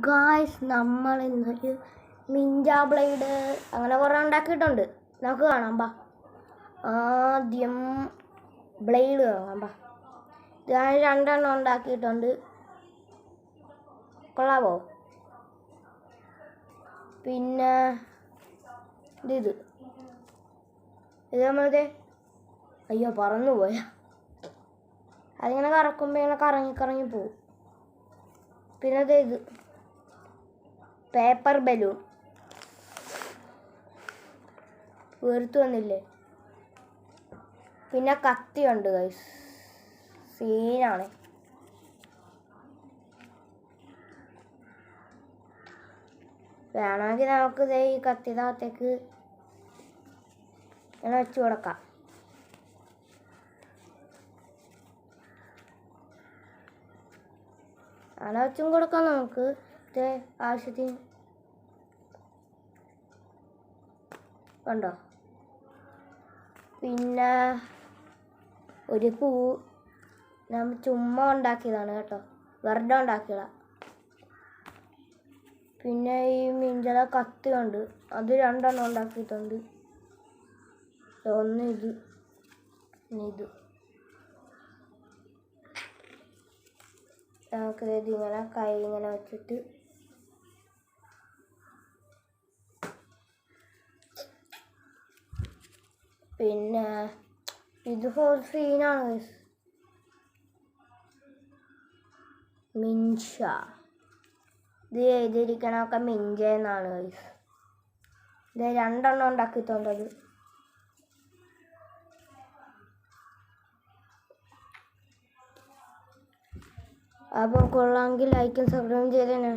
Guys, നമ്മൾ ഇന്നൊരു Ninja blade അങ്ങനെ കുറേ ഉണ്ടാക്കിയിട്ടുണ്ട്. നമുക്ക് കാണാം. ആദ്യം ബ്ലേഡ് കാണാം. ഞാൻ 2 ഉണ്ടാക്കിയിട്ടുണ്ട്. കൊള്ളാവോ? പിന്നെ ഇത് നമ്മളത് അയ്യോ പറന്നു പോയാ. അതിങ്ങനെ കറക്കുമ്പോൾ ഇങ്ങനെ കറങ്ങി പോവും. പിന്നെ ഇത് പേപ്പർ ബലൂൺ വീർത്ത് വന്നില്ലേ. പിന്നെ കത്തിയുണ്ട് ഗൈസ്, സീനാണ്. വേണമെങ്കിൽ നമുക്ക് ഈ കത്തിനകത്തേക്ക് ഇങ്ങനെ വെച്ച് കൊടുക്കാം. അങ്ങനെ വെച്ചും കൊടുക്കാം നമുക്ക് ആവശ്യത്തിന്. കണ്ടോ? പിന്നെ ഒരു പൂ നമ്മൾ ചുമ്മാ ഉണ്ടാക്കിയതാണ് കേട്ടോ, വെറുതെ ഉണ്ടാക്കിയതാണ്. പിന്നെ ഈ മിഞ്ചല കത്തിയുണ്ട്, അത് 2 ഉണ്ടാക്കിയിട്ടുണ്ട്. ഒന്ന് ഇത്, ഇത് നമുക്ക് ഇതിങ്ങനെ കൈ ഇങ്ങനെ വെച്ചിട്ട് പിന്നെ ഇത് ഫുൾ സീനാണ്. മിഞ്ച ഇത് എഴുതിയിരിക്കണമൊക്കെ മിഞ്ച എന്നാണ് ഗൈസ്. ഇത് 2 ഉണ്ടാക്കിയിട്ടുണ്ടത്. അപ്പോൾ കൊള്ളാമെങ്കിൽ ലൈക്കും സബ്സ്ക്രൈബും ചെയ്തേനെ.